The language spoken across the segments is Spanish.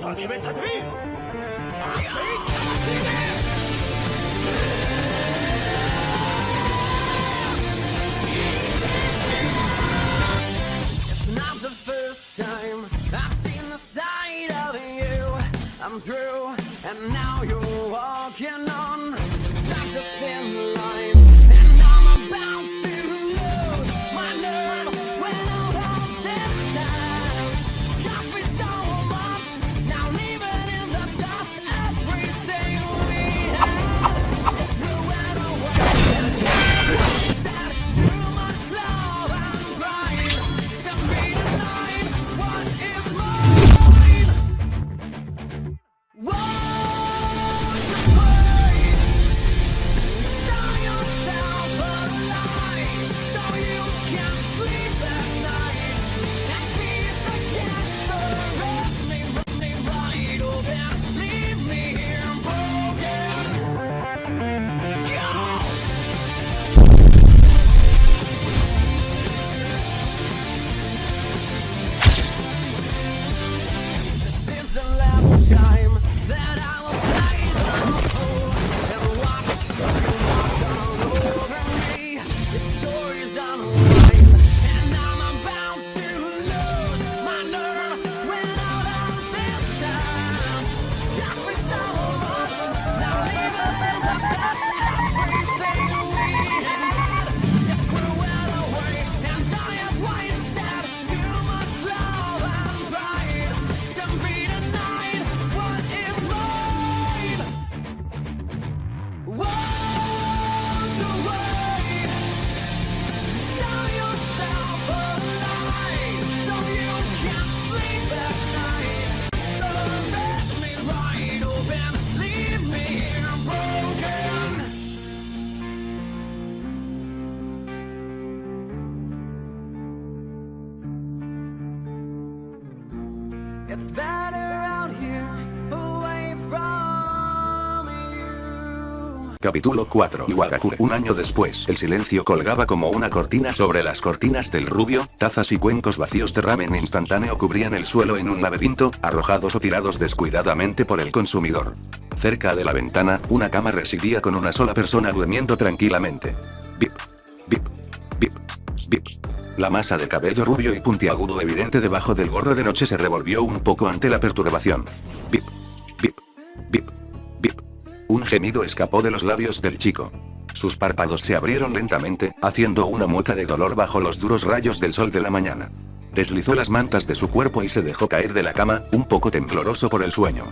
始めたぜ。It's not the first time I've seen the side of you. I'm through, and now you're walking on such a thin line, and I'm about to lose my nerve when all of this has cost me so much. Now leaving in the dust everything we had. It threw it away. Instead, too much love and pride to be denied what is mine. Walk away. Sell yourself alive so you can sleep at night and feed the cancer. Let me right open. Leave me here broken. Go! This is the last time that I will play the fool and watch you walk all over me. This story's unwind, and I'm about to lose my nerve when all of this has cost me so much. Now leaving in the dust everything we had. You threw it away, and I have wasted too much love and pride to be denied what is mine. Walk away. Sell yourself alive so you can sleep at night. So let me right open. Leave me here broken. It's better out here away from you. Capítulo 4. Iwagakure. Un año después, el silencio colgaba como una cortina sobre las cortinas del rubio, tazas y cuencos vacíos de ramen instantáneo cubrían el suelo en un laberinto, arrojados o tirados descuidadamente por el consumidor. Cerca de la ventana, una cama residía con una sola persona durmiendo tranquilamente. Bip, bip, bip, bip. La masa de cabello rubio y puntiagudo evidente debajo del gorro de noche se revolvió un poco ante la perturbación. Bip, bip, bip, bip. Un gemido escapó de los labios del chico. Sus párpados se abrieron lentamente, haciendo una mueca de dolor bajo los duros rayos del sol de la mañana. Deslizó las mantas de su cuerpo y se dejó caer de la cama, un poco tembloroso por el sueño.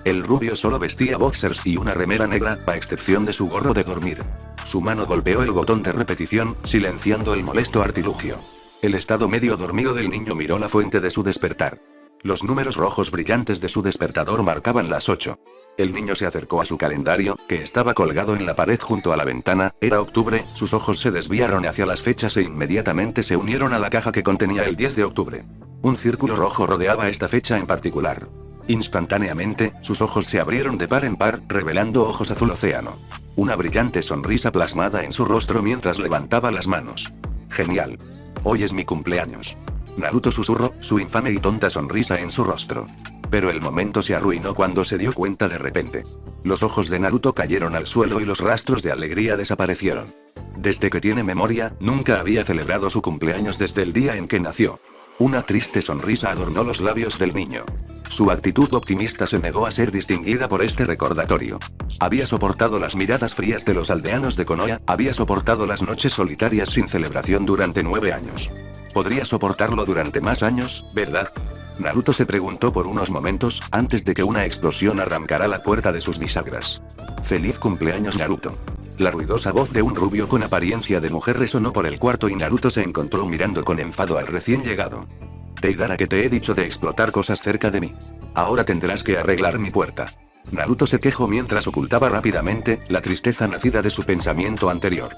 El rubio solo vestía boxers y una remera negra, a excepción de su gorro de dormir. Su mano golpeó el botón de repetición, silenciando el molesto artilugio. El estado medio dormido del niño miró la fuente de su despertar. Los números rojos brillantes de su despertador marcaban las 8. El niño se acercó a su calendario, que estaba colgado en la pared junto a la ventana. Era octubre, sus ojos se desviaron hacia las fechas e inmediatamente se unieron a la caja que contenía el 10 de octubre. Un círculo rojo rodeaba esta fecha en particular. Instantáneamente, sus ojos se abrieron de par en par, revelando ojos azul océano. Una brillante sonrisa plasmada en su rostro mientras levantaba las manos. Genial. Hoy es mi cumpleaños. Naruto susurró, su infame y tonta sonrisa en su rostro. Pero el momento se arruinó cuando se dio cuenta de repente. Los ojos de Naruto cayeron al suelo y los rastros de alegría desaparecieron. Desde que tiene memoria, nunca había celebrado su cumpleaños desde el día en que nació. Una triste sonrisa adornó los labios del niño. Su actitud optimista se negó a ser distinguida por este recordatorio. Había soportado las miradas frías de los aldeanos de Konoha, había soportado las noches solitarias sin celebración durante 9 años. Podría soportarlo durante más años, ¿verdad? Naruto se preguntó por unos momentos, antes de que una explosión arrancara la puerta de sus bisagras. ¡Feliz cumpleaños, Naruto! La ruidosa voz de un rubio con apariencia de mujer resonó por el cuarto y Naruto se encontró mirando con enfado al recién llegado. Deidara, que te he dicho de explotar cosas cerca de mí. Ahora tendrás que arreglar mi puerta. Naruto se quejó mientras ocultaba rápidamente la tristeza nacida de su pensamiento anterior.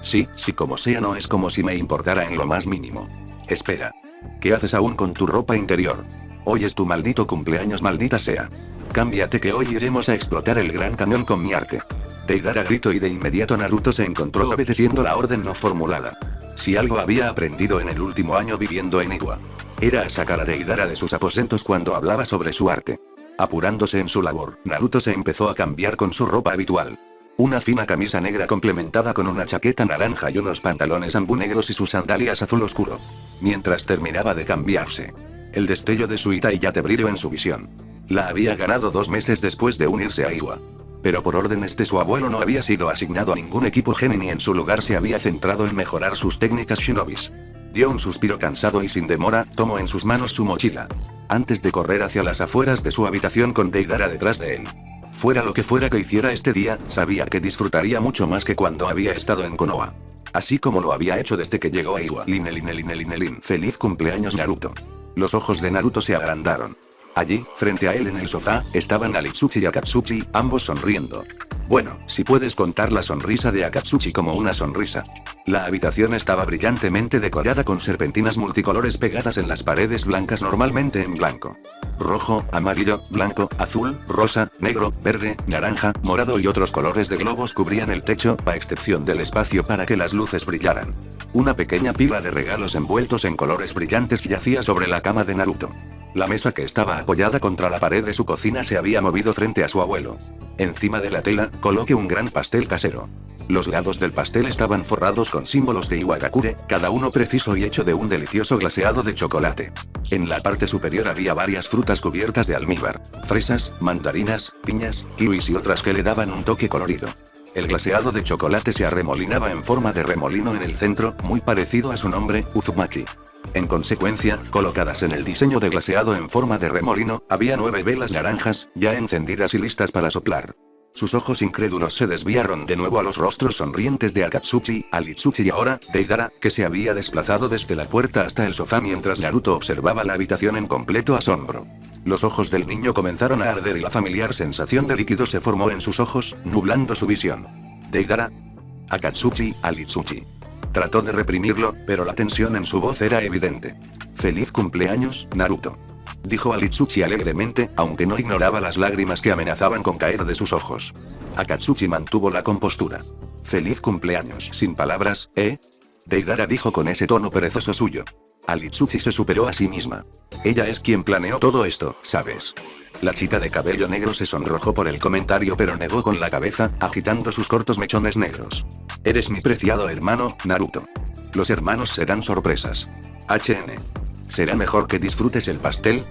Sí, como sea, no es como si me importara en lo más mínimo. Espera. ¿Qué haces aún con tu ropa interior? Hoy es tu maldito cumpleaños, maldita sea. Cámbiate, que hoy iremos a explotar el Gran Cañón con mi arte. Deidara gritó y de inmediato Naruto se encontró obedeciendo la orden no formulada. Si algo había aprendido en el último año viviendo en Iwa, era a sacar a Deidara de sus aposentos cuando hablaba sobre su arte. Apurándose en su labor, Naruto se empezó a cambiar con su ropa habitual. Una fina camisa negra complementada con una chaqueta naranja y unos pantalones ambú negros y sus sandalias azul oscuro. Mientras terminaba de cambiarse, el destello de su Itayate brilló en su visión. La había ganado 2 meses después de unirse a Iwa. Pero por órdenes de su abuelo no había sido asignado a ningún equipo genin y en su lugar se había centrado en mejorar sus técnicas shinobis. Dio un suspiro cansado y sin demora, tomó en sus manos su mochila. Antes de correr hacia las afueras de su habitación con Deidara detrás de él. Fuera lo que fuera que hiciera este día, sabía que disfrutaría mucho más que cuando había estado en Konoha. Así como lo había hecho desde que llegó a Iwa. Lin. Feliz cumpleaños Naruto. Los ojos de Naruto se agrandaron. Allí, frente a él en el sofá, estaban Alitsuchi y Akatsuki, ambos sonriendo. Bueno, si puedes contar la sonrisa de Akatsuki como una sonrisa. La habitación estaba brillantemente decorada con serpentinas multicolores pegadas en las paredes blancas normalmente en blanco. Rojo, amarillo, blanco, azul, rosa, negro, verde, naranja, morado y otros colores de globos cubrían el techo, a excepción del espacio para que las luces brillaran. Una pequeña pila de regalos envueltos en colores brillantes yacía sobre la cama de Naruto. La mesa que estaba apoyada contra la pared de su cocina se había movido frente a su abuelo. Encima de la tela, coloque un gran pastel casero. Los lados del pastel estaban forrados con símbolos de Iwagakure, cada uno preciso y hecho de un delicioso glaseado de chocolate. En la parte superior había varias frutas cubiertas de almíbar, fresas, mandarinas, piñas, kiwis y otras que le daban un toque colorido. El glaseado de chocolate se arremolinaba en forma de remolino en el centro, muy parecido a su nombre, Uzumaki. En consecuencia, colocadas en el diseño de glaseado en forma de remolino, había 9 velas naranjas, ya encendidas y listas para soplar. Sus ojos incrédulos se desviaron de nuevo a los rostros sonrientes de Akatsuki, Alitsuchi y ahora, Deidara, que se había desplazado desde la puerta hasta el sofá mientras Naruto observaba la habitación en completo asombro. Los ojos del niño comenzaron a arder y la familiar sensación de líquido se formó en sus ojos, nublando su visión. Deidara. Akatsuki, Alitsuchi. Trató de reprimirlo, pero la tensión en su voz era evidente. Feliz cumpleaños, Naruto. Dijo Alitsuchi alegremente, aunque no ignoraba las lágrimas que amenazaban con caer de sus ojos. Akatsuki mantuvo la compostura. Feliz cumpleaños. Sin palabras, ¿eh? Deidara dijo con ese tono perezoso suyo. Alitsuchi se superó a sí misma. Ella es quien planeó todo esto, ¿sabes? La chica de cabello negro se sonrojó por el comentario pero negó con la cabeza, agitando sus cortos mechones negros. Eres mi preciado hermano, Naruto. Los hermanos serán sorpresas. HN. ¿Será mejor que disfrutes el pastel?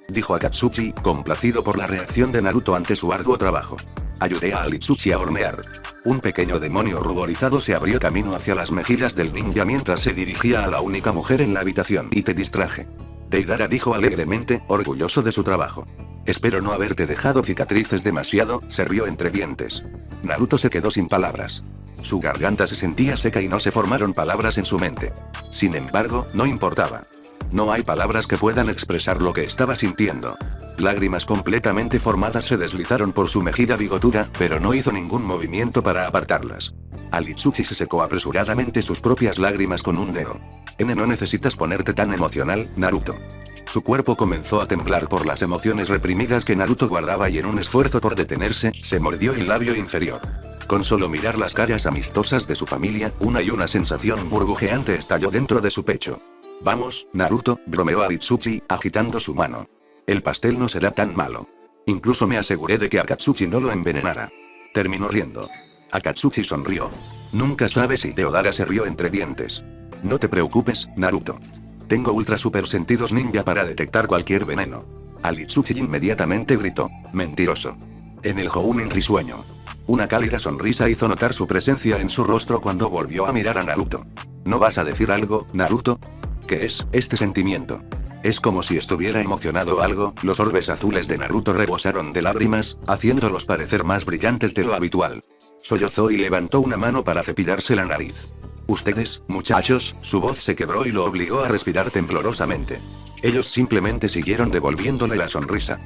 Dijo Akatsuki, complacido por la reacción de Naruto ante su arduo trabajo. Ayudé a Alitsuchi a hornear. Un pequeño demonio ruborizado se abrió camino hacia las mejillas del ninja mientras se dirigía a la única mujer en la habitación. Y te distraje. Deidara dijo alegremente, orgulloso de su trabajo. Espero no haberte dejado cicatrices demasiado, se rió entre dientes. Naruto se quedó sin palabras. Su garganta se sentía seca y no se formaron palabras en su mente. Sin embargo, no importaba. No hay palabras que puedan expresar lo que estaba sintiendo. Lágrimas completamente formadas se deslizaron por su mejilla bigotuda, pero no hizo ningún movimiento para apartarlas. Alitsuchi se secó apresuradamente sus propias lágrimas con un dedo. No necesitas ponerte tan emocional, Naruto. Su cuerpo comenzó a temblar por las emociones reprimidas que Naruto guardaba y en un esfuerzo por detenerse, se mordió el labio inferior. Con solo mirar las caras amistosas de su familia, una sensación burbujeante estalló dentro de su pecho. Vamos, Naruto, bromeó Alitsuchi, agitando su mano. El pastel no será tan malo. Incluso me aseguré de que Akatsuki no lo envenenara. Terminó riendo. Akatsuki sonrió. Nunca sabes si Deodara se rió entre dientes. No te preocupes, Naruto. Tengo ultra super sentidos ninja para detectar cualquier veneno. Alitsuchi inmediatamente gritó. Mentiroso. En el Jounin risueño. Una cálida sonrisa hizo notar su presencia en su rostro cuando volvió a mirar a Naruto. ¿No vas a decir algo, Naruto? ¿Qué es este sentimiento? Es como si estuviera emocionado o algo. Los orbes azules de Naruto rebosaron de lágrimas, haciéndolos parecer más brillantes de lo habitual. Sollozó y levantó una mano para cepillarse la nariz. Ustedes, muchachos, su voz se quebró y lo obligó a respirar temblorosamente. Ellos simplemente siguieron devolviéndole la sonrisa.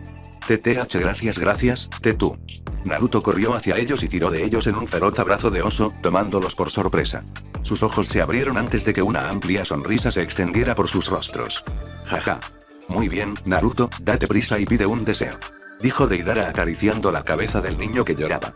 TTH gracias, Tetu. Naruto corrió hacia ellos y tiró de ellos en un feroz abrazo de oso, tomándolos por sorpresa. Sus ojos se abrieron antes de que una amplia sonrisa se extendiera por sus rostros. Jaja. Muy bien, Naruto, date prisa y pide un deseo. Dijo Deidara acariciando la cabeza del niño que lloraba.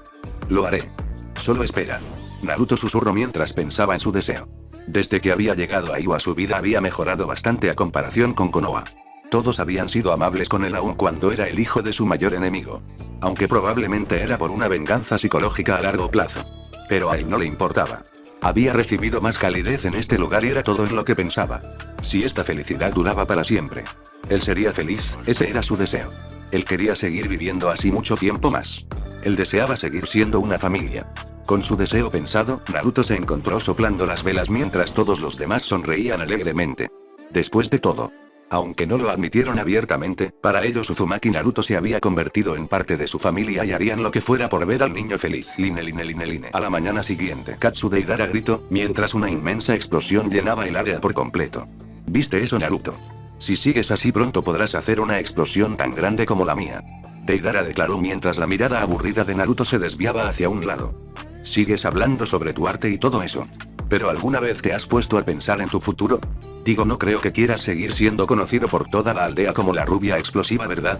Lo haré. Solo espera. Naruto susurró mientras pensaba en su deseo. Desde que había llegado a Iwa su vida había mejorado bastante a comparación con Konoha. Todos habían sido amables con él aun cuando era el hijo de su mayor enemigo. Aunque probablemente era por una venganza psicológica a largo plazo. Pero a él no le importaba. Había recibido más calidez en este lugar y era todo en lo que pensaba. Si esta felicidad duraba para siempre, él sería feliz, ese era su deseo. Él quería seguir viviendo así mucho tiempo más. Él deseaba seguir siendo una familia. Con su deseo pensado, Naruto se encontró soplando las velas mientras todos los demás sonreían alegremente. Después de todo, aunque no lo admitieron abiertamente, para ellos Uzumaki Naruto se había convertido en parte de su familia y harían lo que fuera por ver al niño feliz. Line line line line. A la mañana siguiente, Katsude Deidara gritó, mientras una inmensa explosión llenaba el área por completo. ¿Viste eso, Naruto? Si sigues así pronto podrás hacer una explosión tan grande como la mía. Deidara declaró mientras la mirada aburrida de Naruto se desviaba hacia un lado. Sigues hablando sobre tu arte y todo eso. ¿Pero alguna vez te has puesto a pensar en tu futuro? Digo, no creo que quieras seguir siendo conocido por toda la aldea como la rubia explosiva, ¿verdad?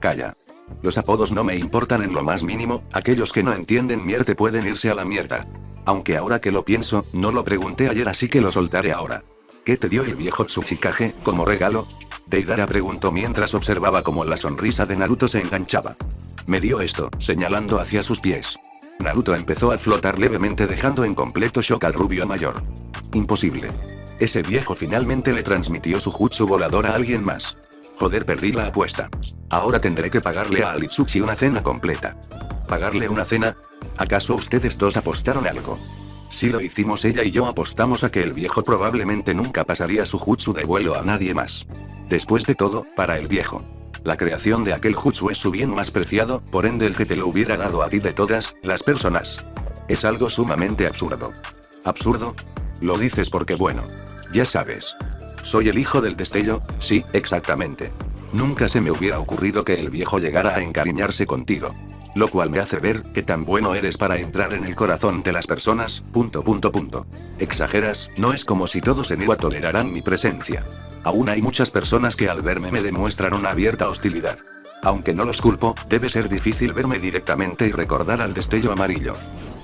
Calla. Los apodos no me importan en lo más mínimo, aquellos que no entienden mi arte pueden irse a la mierda. Aunque ahora que lo pienso, no lo pregunté ayer así que lo soltaré ahora. ¿Qué te dio el viejo Tsuchikage, como regalo? Deidara preguntó mientras observaba cómo la sonrisa de Naruto se enganchaba. Me dio esto, señalando hacia sus pies. Naruto empezó a flotar levemente dejando en completo shock al rubio mayor. Imposible. Ese viejo finalmente le transmitió su jutsu volador a alguien más. Joder, perdí la apuesta. Ahora tendré que pagarle a Alitsuchi una cena completa. ¿Pagarle una cena? ¿Acaso ustedes dos apostaron algo? Si lo hicimos, ella y yo apostamos a que el viejo probablemente nunca pasaría su jutsu de vuelo a nadie más. Después de todo, para el viejo, la creación de aquel jutsu es su bien más preciado, por ende el que te lo hubiera dado a ti de todas las personas. Es algo sumamente absurdo. ¿Absurdo? Lo dices porque bueno. Ya sabes. Soy el hijo del destello, sí, exactamente. Nunca se me hubiera ocurrido que el viejo llegara a encariñarse contigo. Lo cual me hace ver que tan bueno eres para entrar en el corazón de las personas, ... Exageras, no es como si todos en Iwa toleraran mi presencia. Aún hay muchas personas que al verme me demuestran una abierta hostilidad. Aunque no los culpo, debe ser difícil verme directamente y recordar al destello amarillo.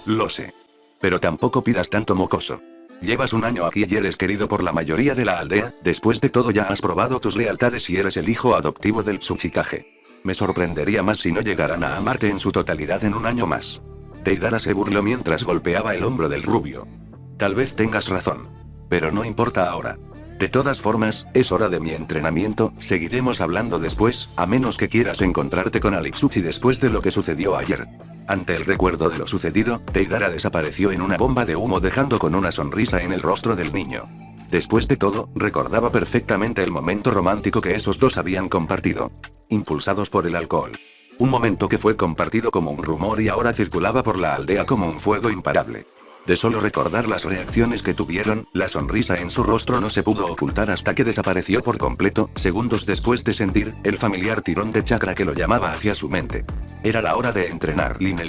Lo sé. Pero tampoco pidas tanto, mocoso. Llevas un año aquí y eres querido por la mayoría de la aldea, después de todo ya has probado tus lealtades y eres el hijo adoptivo del Tsuchikage. Me sorprendería más si no llegaran a amarte en su totalidad en un año más. Deidara se burló mientras golpeaba el hombro del rubio. Tal vez tengas razón. Pero no importa ahora. De todas formas, es hora de mi entrenamiento, seguiremos hablando después, a menos que quieras encontrarte con Alitsuchi después de lo que sucedió ayer. Ante el recuerdo de lo sucedido, Deidara desapareció en una bomba de humo dejando con una sonrisa en el rostro del niño. Después de todo, recordaba perfectamente el momento romántico que esos dos habían compartido. Impulsados por el alcohol. Un momento que fue compartido como un rumor y ahora circulaba por la aldea como un fuego imparable. De solo recordar las reacciones que tuvieron, la sonrisa en su rostro no se pudo ocultar hasta que desapareció por completo, segundos después de sentir el familiar tirón de chakra que lo llamaba hacia su mente. Era la hora de entrenar. Line.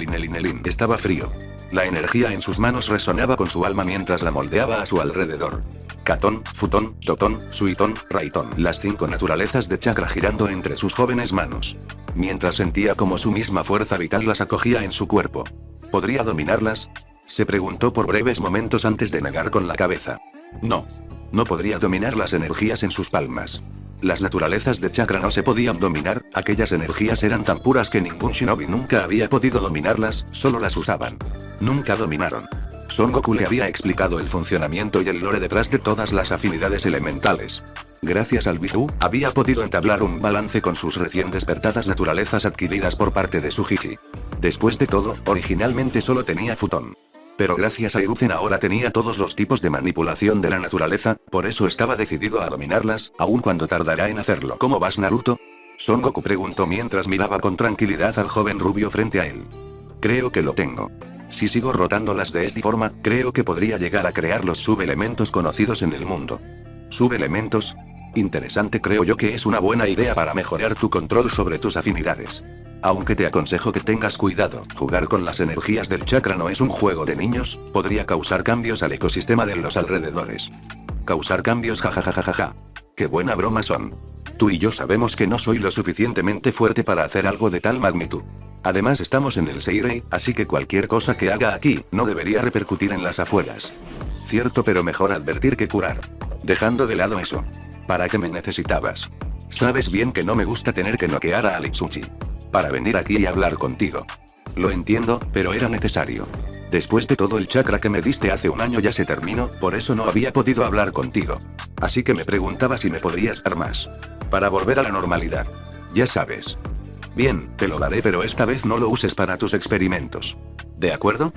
Estaba frío. La energía en sus manos resonaba con su alma mientras la moldeaba a su alrededor. Katon, Futon, Doton, Suiton, Raiton. Las 5 naturalezas de chakra girando entre sus jóvenes manos. Mientras sentía como su misma fuerza vital las acogía en su cuerpo. ¿Podría dominarlas? Se preguntó por breves momentos antes de negar con la cabeza. No. No podría dominar las energías en sus palmas. Las naturalezas de chakra no se podían dominar, aquellas energías eran tan puras que ningún shinobi nunca había podido dominarlas, solo las usaban. Nunca dominaron. Son Goku le había explicado el funcionamiento y el lore detrás de todas las afinidades elementales. Gracias al Bizu, había podido entablar un balance con sus recién despertadas naturalezas adquiridas por parte de su Jiji. Después de todo, originalmente solo tenía Futon. Pero gracias a Hiruzen ahora tenía todos los tipos de manipulación de la naturaleza, por eso estaba decidido a dominarlas, aun cuando tardará en hacerlo. ¿Cómo vas, Naruto? Son Goku preguntó mientras miraba con tranquilidad al joven rubio frente a él. Creo que lo tengo. Si sigo rotándolas de esta forma, creo que podría llegar a crear los subelementos conocidos en el mundo. ¿Subelementos? Interesante, creo yo que es una buena idea para mejorar tu control sobre tus afinidades. Aunque te aconsejo que tengas cuidado, jugar con las energías del chakra no es un juego de niños, podría causar cambios al ecosistema de los alrededores. Causar cambios, jajajajaja. Qué buena broma son. Tú y yo sabemos que no soy lo suficientemente fuerte para hacer algo de tal magnitud. Además estamos en el Seirei, así que cualquier cosa que haga aquí, no debería repercutir en las afueras. Cierto, pero mejor advertir que curar. Dejando de lado eso. ¿Para qué me necesitabas? Sabes bien que no me gusta tener que noquear a Alitsuchi. Para venir aquí y hablar contigo. Lo entiendo, pero era necesario. Después de todo el chakra que me diste hace un año ya se terminó, por eso no había podido hablar contigo. Así que me preguntaba si me podrías dar más. Para volver a la normalidad. Ya sabes. Bien, te lo daré, pero esta vez no lo uses para tus experimentos. ¿De acuerdo?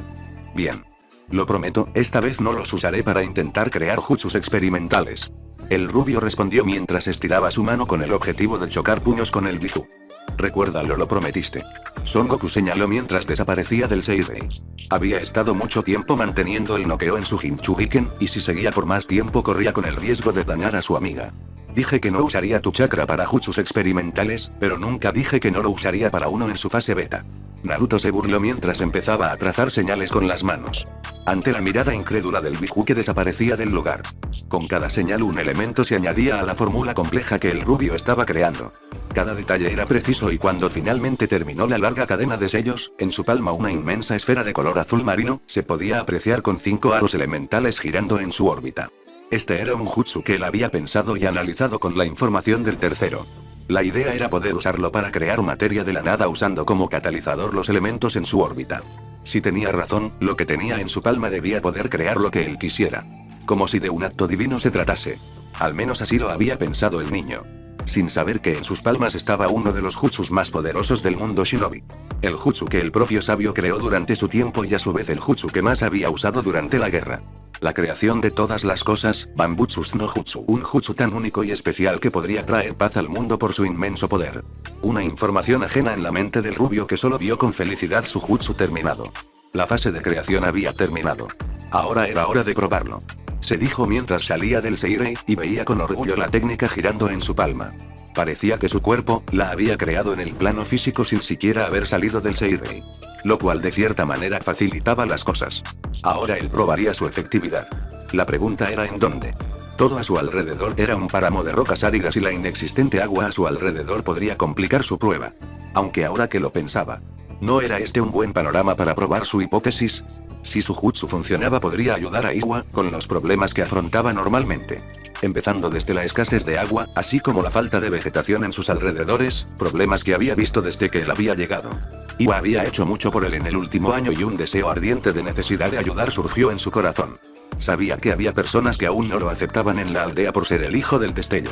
Bien. Lo prometo, esta vez no los usaré para intentar crear jutsus experimentales. El rubio respondió mientras estiraba su mano con el objetivo de chocar puños con el Biju. Recuérdalo, lo prometiste. Son Goku señaló mientras desaparecía del Seirei. Había estado mucho tiempo manteniendo el noqueo en su Jinchuriken, y si seguía por más tiempo corría con el riesgo de dañar a su amiga. Dije que no usaría tu chakra para jutsus experimentales, pero nunca dije que no lo usaría para uno en su fase beta. Naruto se burló mientras empezaba a trazar señales con las manos. Ante la mirada incrédula del Biju que desaparecía del lugar. Con cada señal un elemento se añadía a la fórmula compleja que el rubio estaba creando. Cada detalle era preciso y cuando finalmente terminó la larga cadena de sellos, en su palma una inmensa esfera de color azul marino, se podía apreciar con 5 aros elementales girando en su órbita. Este era un jutsu que él había pensado y analizado con la información del tercero. La idea era poder usarlo para crear materia de la nada usando como catalizador los elementos en su órbita. Si tenía razón, lo que tenía en su palma debía poder crear lo que él quisiera. Como si de un acto divino se tratase. Al menos así lo había pensado el niño. Sin saber que en sus palmas estaba uno de los jutsus más poderosos del mundo shinobi. El jutsu que el propio sabio creó durante su tiempo y a su vez el jutsu que más había usado durante la guerra. La creación de todas las cosas, Bambutsus no Jutsu. Un jutsu tan único y especial que podría traer paz al mundo por su inmenso poder. Una información ajena en la mente del rubio que solo vio con felicidad su jutsu terminado. La fase de creación había terminado. Ahora era hora de probarlo. Se dijo mientras salía del Seirei, y veía con orgullo la técnica girando en su palma. Parecía que su cuerpo, la había creado en el plano físico sin siquiera haber salido del Seirei. Lo cual de cierta manera facilitaba las cosas. Ahora él probaría su efectividad. La pregunta era en dónde. Todo a su alrededor era un páramo de rocas áridas y la inexistente agua a su alrededor podría complicar su prueba. Aunque ahora que lo pensaba. ¿No era este un buen panorama para probar su hipótesis? Si su jutsu funcionaba podría ayudar a Iwa con los problemas que afrontaba normalmente. Empezando desde la escasez de agua, así como la falta de vegetación en sus alrededores, problemas que había visto desde que él había llegado. Iwa había hecho mucho por él en el último año y un deseo ardiente de necesidad de ayudar surgió en su corazón. Sabía que había personas que aún no lo aceptaban en la aldea por ser el hijo del destello.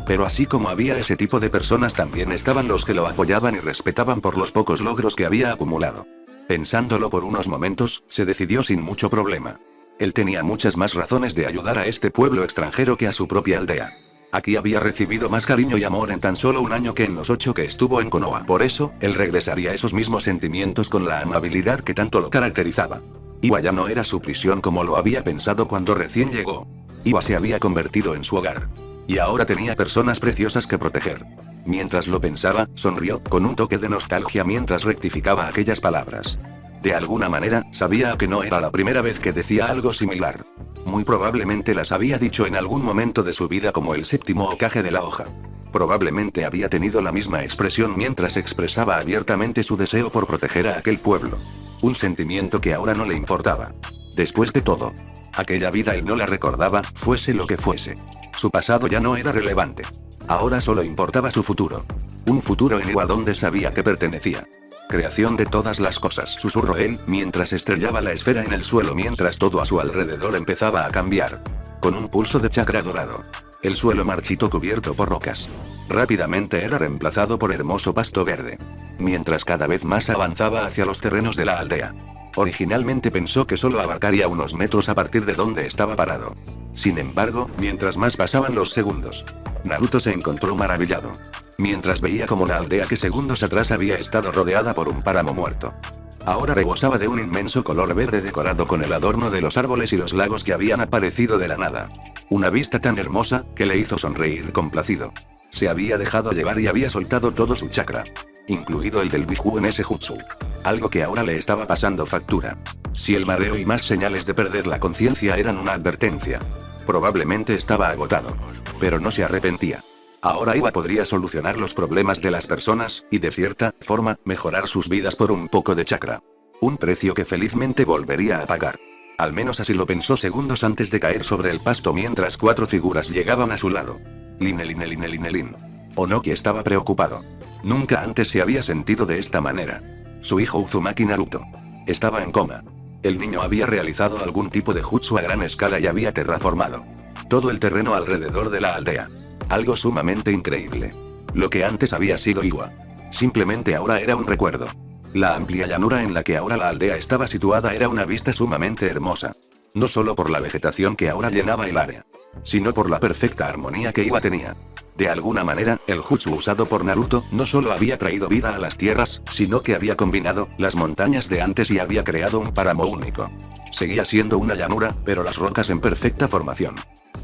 Pero así como había ese tipo de personas también estaban los que lo apoyaban y respetaban por los pocos logros que había acumulado. Pensándolo por unos momentos, se decidió sin mucho problema. Él tenía muchas más razones de ayudar a este pueblo extranjero que a su propia aldea. Aquí había recibido más cariño y amor en tan solo un año que en los 8 que estuvo en Konoha. Por eso, él regresaría esos mismos sentimientos con la amabilidad que tanto lo caracterizaba. Iwa ya no era su prisión como lo había pensado cuando recién llegó. Iwa se había convertido en su hogar. Y ahora tenía personas preciosas que proteger. Mientras lo pensaba, sonrió, con un toque de nostalgia mientras rectificaba aquellas palabras. De alguna manera, sabía que no era la primera vez que decía algo similar. Muy probablemente las había dicho en algún momento de su vida como el 7º Hokage de la hoja. Probablemente había tenido la misma expresión mientras expresaba abiertamente su deseo por proteger a aquel pueblo. Un sentimiento que ahora no le importaba. Después de todo, aquella vida él no la recordaba, fuese lo que fuese. Su pasado ya no era relevante. Ahora solo importaba su futuro. Un futuro en Iwa donde sabía que pertenecía. Creación de todas las cosas, susurró él, mientras estrellaba la esfera en el suelo mientras todo a su alrededor empezaba a cambiar. Con un pulso de chakra dorado. El suelo marchito cubierto por rocas. Rápidamente era reemplazado por hermoso pasto verde. Mientras cada vez más avanzaba hacia los terrenos de la aldea. Originalmente pensó que solo abarcaría unos metros a partir de donde estaba parado. Sin embargo, mientras más pasaban los segundos, Naruto se encontró maravillado. Mientras veía como la aldea que segundos atrás había estado rodeada por un páramo muerto. Ahora rebosaba de un inmenso color verde decorado con el adorno de los árboles y los lagos que habían aparecido de la nada. Una vista tan hermosa, que le hizo sonreír complacido. Se había dejado llevar y había soltado todo su chakra. Incluido el del Biju en ese jutsu. Algo que ahora le estaba pasando factura. Si el mareo y más señales de perder la conciencia eran una advertencia. Probablemente estaba agotado. Pero no se arrepentía. Ahora Iwa podría solucionar los problemas de las personas, y de cierta forma, mejorar sus vidas por un poco de chakra. Un precio que felizmente volvería a pagar. Al menos así lo pensó segundos antes de caer sobre el pasto mientras 4 figuras llegaban a su lado. Line. Onoki estaba preocupado. Nunca antes se había sentido de esta manera. Su hijo Uzumaki Naruto estaba en coma. El niño había realizado algún tipo de jutsu a gran escala y había terraformado todo el terreno alrededor de la aldea. Algo sumamente increíble. Lo que antes había sido Iwa, simplemente ahora era un recuerdo. La amplia llanura en la que ahora la aldea estaba situada era una vista sumamente hermosa. No solo por la vegetación que ahora llenaba el área, sino por la perfecta armonía que Iwa tenía. De alguna manera, el jutsu usado por Naruto no solo había traído vida a las tierras, sino que había combinado las montañas de antes y había creado un páramo único. Seguía siendo una llanura, pero las rocas en perfecta formación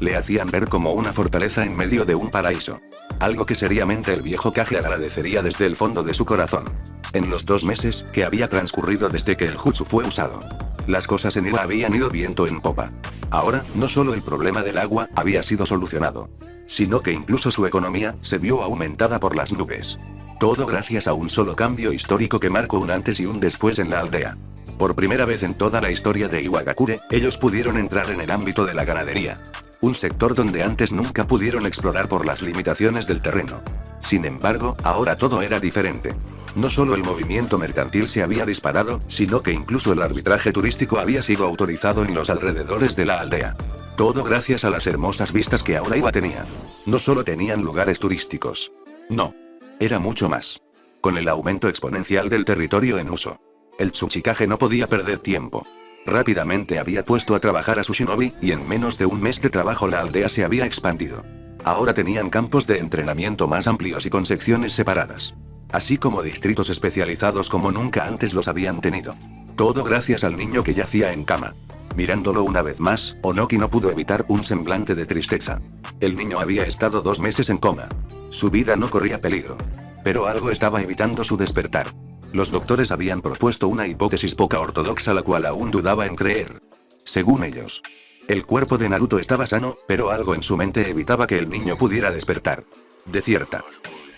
le hacían ver como una fortaleza en medio de un paraíso. Algo que seriamente el viejo Kage agradecería desde el fondo de su corazón. En los 2 meses que había transcurrido desde que el jutsu fue usado, las cosas en Iwa habían ido viento en popa. Ahora, no solo el problema del agua había sido solucionado, sino que incluso su economía se vio aumentada por las nubes. Todo gracias a un solo cambio histórico que marcó un antes y un después en la aldea. Por primera vez en toda la historia de Iwagakure, ellos pudieron entrar en el ámbito de la ganadería. Un sector donde antes nunca pudieron explorar por las limitaciones del terreno. Sin embargo, ahora todo era diferente. No solo el movimiento mercantil se había disparado, sino que incluso el arbitraje turístico había sido autorizado en los alrededores de la aldea. Todo gracias a las hermosas vistas que ahora Iwa tenía. No solo tenían lugares turísticos. No. Era mucho más. Con el aumento exponencial del territorio en uso, el Tsuchikage no podía perder tiempo. Rápidamente había puesto a trabajar a su shinobi, y en menos de un mes de trabajo la aldea se había expandido. Ahora tenían campos de entrenamiento más amplios y con secciones separadas, así como distritos especializados como nunca antes los habían tenido. Todo gracias al niño que yacía en cama. Mirándolo una vez más, Onoki no pudo evitar un semblante de tristeza. El niño había estado 2 meses en coma. Su vida no corría peligro. Pero algo estaba evitando su despertar. Los doctores habían propuesto una hipótesis poco ortodoxa la cual aún dudaba en creer. Según ellos, el cuerpo de Naruto estaba sano, pero algo en su mente evitaba que el niño pudiera despertar. De cierta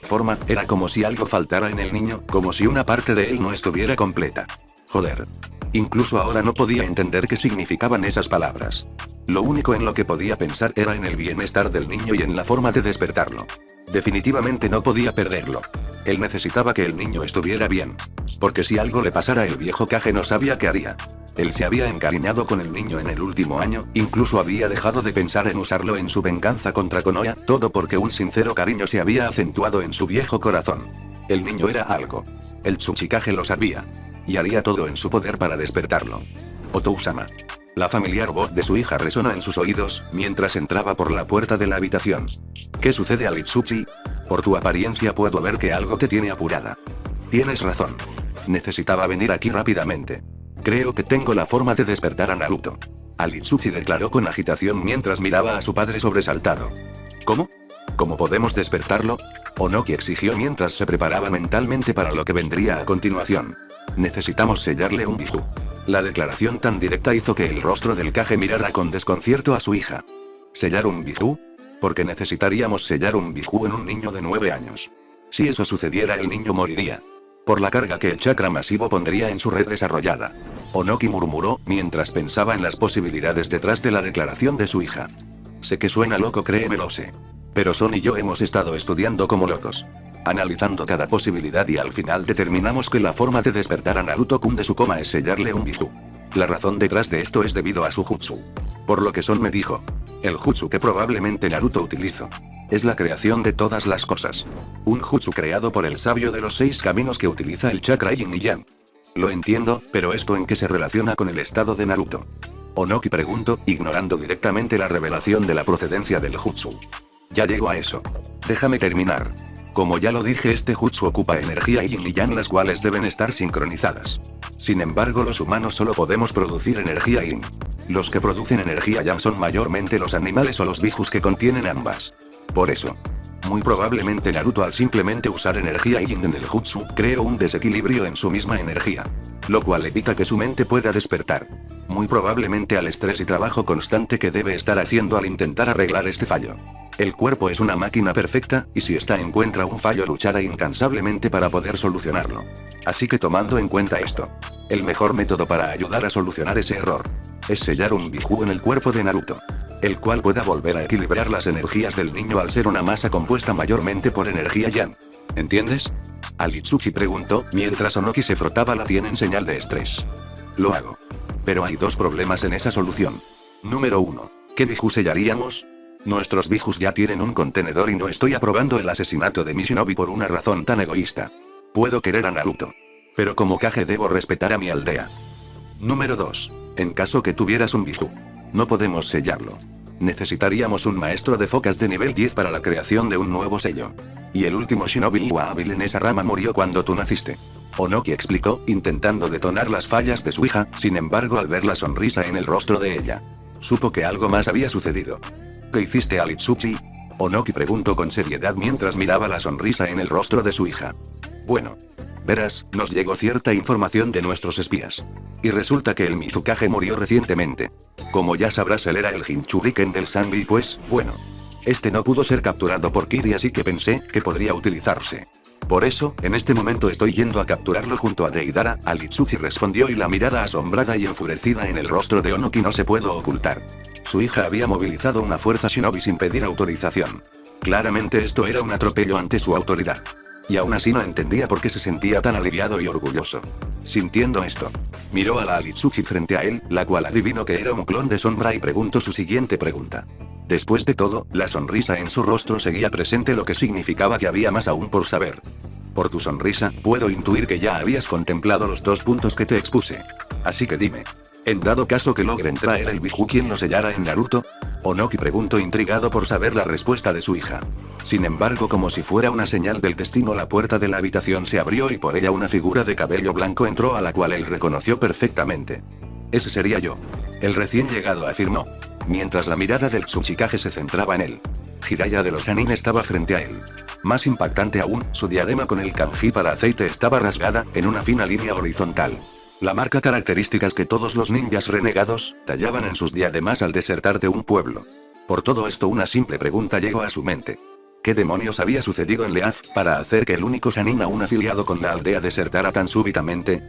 forma, era como si algo faltara en el niño, como si una parte de él no estuviera completa. Joder. Incluso ahora no podía entender qué significaban esas palabras. Lo único en lo que podía pensar era en el bienestar del niño y en la forma de despertarlo. Definitivamente no podía perderlo. Él necesitaba que el niño estuviera bien. Porque si algo le pasara, el viejo Kage no sabía qué haría. Él se había encariñado con el niño en el último año, incluso había dejado de pensar en usarlo en su venganza contra Konoha, todo porque un sincero cariño se había acentuado en su viejo corazón. El niño era algo. El Tsuchikage lo sabía. Y haría todo en su poder para despertarlo. Otou-sama. La familiar voz de su hija resonó en sus oídos, mientras entraba por la puerta de la habitación. ¿Qué sucede, Alitsuchi? Por tu apariencia puedo ver que algo te tiene apurada. Tienes razón. Necesitaba venir aquí rápidamente. Creo que tengo la forma de despertar a Naruto. Alitsuchi declaró con agitación mientras miraba a su padre sobresaltado. ¿Cómo? ¿Cómo podemos despertarlo? Onoki exigió mientras se preparaba mentalmente para lo que vendría a continuación. Necesitamos sellarle un bijú. La declaración tan directa hizo que el rostro del Kage mirara con desconcierto a su hija. ¿Sellar un bijú? Porque necesitaríamos sellar un bijú en un niño de 9 años. Si eso sucediera, el niño moriría. Por la carga que el chakra masivo pondría en su red desarrollada. Onoki murmuró, mientras pensaba en las posibilidades detrás de la declaración de su hija. Sé que suena loco, créeme, lo sé. Pero Son y yo hemos estado estudiando como locos, analizando cada posibilidad, y al final determinamos que la forma de despertar a Naruto-kun de su coma es sellarle un bijú. La razón detrás de esto es debido a su jutsu. Por lo que Son me dijo. El jutsu que probablemente Naruto utilizó es la creación de todas las cosas. Un jutsu creado por el sabio de los 6 caminos que utiliza el chakra yin y yang. Lo entiendo, pero ¿esto en qué se relaciona con el estado de Naruto? Onoki preguntó, ignorando directamente la revelación de la procedencia del jutsu. Ya llego a eso. Déjame terminar. Como ya lo dije, este jutsu ocupa energía yin y yang, las cuales deben estar sincronizadas. Sin embargo, los humanos solo podemos producir energía yin. Los que producen energía yang son mayormente los animales o los bijus que contienen ambas. Por eso, muy probablemente Naruto, al simplemente usar energía yin en el jutsu, creó un desequilibrio en su misma energía, lo cual evita que su mente pueda despertar. Muy probablemente al estrés y trabajo constante que debe estar haciendo al intentar arreglar este fallo. El cuerpo es una máquina perfecta, y si ésta encuentra un fallo, luchará incansablemente para poder solucionarlo. Así que, tomando en cuenta esto, el mejor método para ayudar a solucionar ese error es sellar un bijú en el cuerpo de Naruto. el cual pueda volver a equilibrar las energías del niño al ser una masa compuesta mayormente por energía yang. ¿Entiendes? Alitsuchi preguntó, mientras Onoki se frotaba la sien en señal de estrés. Lo hago. Pero hay dos problemas en esa solución. Número 1. ¿Qué biju sellaríamos? Nuestros bijus ya tienen un contenedor y no estoy aprobando el asesinato de mi shinobi por una razón tan egoísta. Puedo querer a Naruto. Pero como Kage debo respetar a mi aldea. Número 2. En caso que tuvieras un biju. No podemos sellarlo. Necesitaríamos un maestro de focas de nivel 10 para la creación de un nuevo sello. Y el último shinobi Iwa hábil en esa rama murió cuando tú naciste. Onoki explicó, intentando detonar las fallas de su hija, sin embargo al ver la sonrisa en el rostro de ella. Supo que algo más había sucedido. ¿Qué hiciste, Alitsuchi? Onoki preguntó con seriedad mientras miraba la sonrisa en el rostro de su hija. Bueno. Verás, nos llegó cierta información de nuestros espías. Y resulta que el Mizukage murió recientemente. Como ya sabrás, él era el Jinchuriken del Sanbi y pues, bueno. Este no pudo ser capturado por Kiri, así que pensé que podría utilizarse. Por eso, en este momento estoy yendo a capturarlo junto a Deidara, Alitsuchi respondió y la mirada asombrada y enfurecida en el rostro de Onoki no se pudo ocultar. Su hija había movilizado una fuerza shinobi sin pedir autorización. Claramente esto era un atropello ante su autoridad. Y aún así no entendía por qué se sentía tan aliviado y orgulloso. Sintiendo esto, miró a la Alitsuchi frente a él, la cual adivinó que era un clon de Sombra y preguntó su siguiente pregunta. Después de todo, la sonrisa en su rostro seguía presente, lo que significaba que había más aún por saber. Por tu sonrisa, puedo intuir que ya habías contemplado los 2 puntos que te expuse. Así que dime. En dado caso que logren traer el biju, ¿quién lo sellara en Naruto? Onoki preguntó intrigado por saber la respuesta de su hija. Sin embargo, como si fuera una señal del destino, la puerta de la habitación se abrió y por ella una figura de cabello blanco entró, a la cual él reconoció perfectamente. Ese sería yo. El recién llegado afirmó. Mientras la mirada del Tsuchikage se centraba en él. Jiraiya de los Sanin estaba frente a él. Más impactante aún, su diadema con el kanji para aceite estaba rasgada, en una fina línea horizontal. La marca características que todos los ninjas renegados tallaban en sus diademas al desertar de un pueblo. Por todo esto, una simple pregunta llegó a su mente. ¿Qué demonios había sucedido en Leaf para hacer que el único Sanin aún afiliado con la aldea desertara tan súbitamente?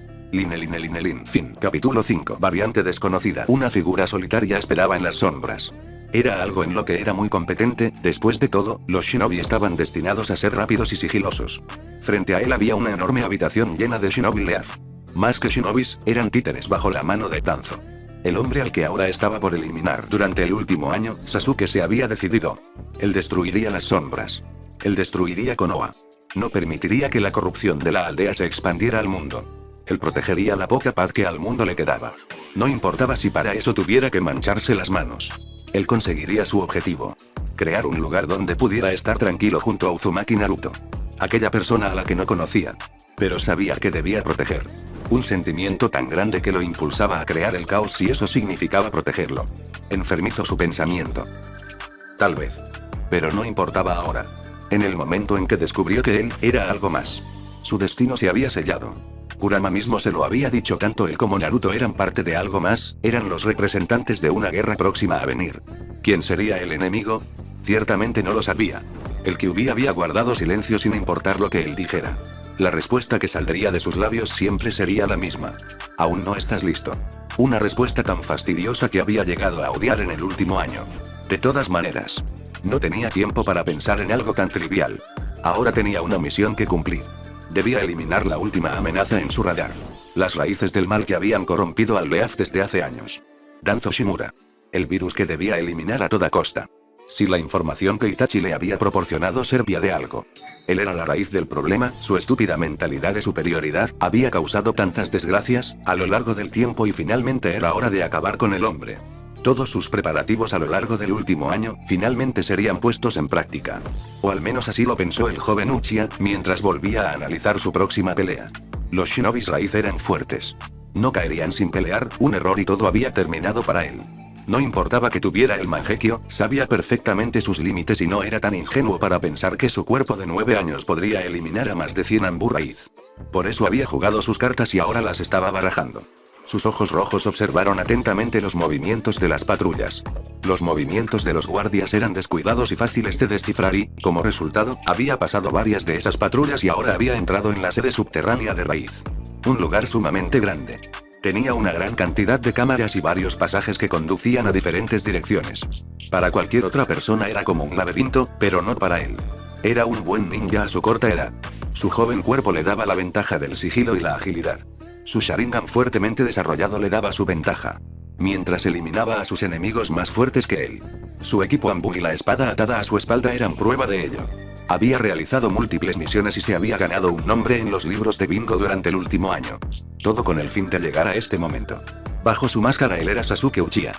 Fin. Capítulo 5. Variante desconocida. Una figura solitaria esperaba en las sombras. Era algo en lo que era muy competente. Después de todo, los shinobi estaban destinados a ser rápidos y sigilosos. Frente a él había una enorme habitación llena de shinobi Leaf. Más que shinobis, eran títeres bajo la mano de Tanzo. El hombre al que ahora estaba por eliminar. Durante el último año, Sasuke se había decidido. Él destruiría las sombras. Él destruiría Konoha. No permitiría que la corrupción de la aldea se expandiera al mundo. Él protegería la poca paz que al mundo le quedaba. No importaba si para eso tuviera que mancharse las manos. Él conseguiría su objetivo. Crear un lugar donde pudiera estar tranquilo junto a Uzumaki Naruto. Aquella persona a la que no conocía. Pero sabía que debía proteger. Un sentimiento tan grande que lo impulsaba a crear el caos si eso significaba protegerlo. Enfermizo su pensamiento. Tal vez. Pero no importaba ahora. En el momento en que descubrió que él era algo más. Su destino se había sellado. Kurama mismo se lo había dicho, tanto él como Naruto eran parte de algo más, eran los representantes de una guerra próxima a venir. ¿Quién sería el enemigo? Ciertamente no lo sabía. El Kyuubi había guardado silencio sin importar lo que él dijera. La respuesta que saldría de sus labios siempre sería la misma. Aún no estás listo. Una respuesta tan fastidiosa que había llegado a odiar en el último año. De todas maneras, no tenía tiempo para pensar en algo tan trivial. Ahora tenía una misión que cumplir. Debía eliminar la última amenaza en su radar. Las raíces del mal que habían corrompido al Leaf desde hace años. Danzo Shimura. El virus que debía eliminar a toda costa. Si la información que Itachi le había proporcionado servía de algo. Él era la raíz del problema, su estúpida mentalidad de superioridad había causado tantas desgracias a lo largo del tiempo y finalmente era hora de acabar con el hombre. Todos sus preparativos a lo largo del último año, finalmente serían puestos en práctica. O al menos así lo pensó el joven Uchiha, mientras volvía a analizar su próxima pelea. Los shinobis raíz eran fuertes. No caerían sin pelear, un error y todo había terminado para él. No importaba que tuviera el Mangekyo, sabía perfectamente sus límites y no era tan ingenuo para pensar que su cuerpo de 9 años podría eliminar a más de 100 Anbu raíz. Por eso había jugado sus cartas y ahora las estaba barajando. Sus ojos rojos observaron atentamente los movimientos de las patrullas. Los movimientos de los guardias eran descuidados y fáciles de descifrar y, como resultado, había pasado varias de esas patrullas y ahora había entrado en la sede subterránea de Raíz. Un lugar sumamente grande. Tenía una gran cantidad de cámaras y varios pasajes que conducían a diferentes direcciones. Para cualquier otra persona era como un laberinto, pero no para él. Era un buen ninja a su corta edad. Su joven cuerpo le daba la ventaja del sigilo y la agilidad. Su Sharingan fuertemente desarrollado le daba su ventaja. Mientras eliminaba a sus enemigos más fuertes que él. Su equipo Anbu y la espada atada a su espalda eran prueba de ello. Había realizado múltiples misiones y se había ganado un nombre en los libros de bingo durante el último año. Todo con el fin de llegar a este momento. Bajo su máscara él era Sasuke Uchiha.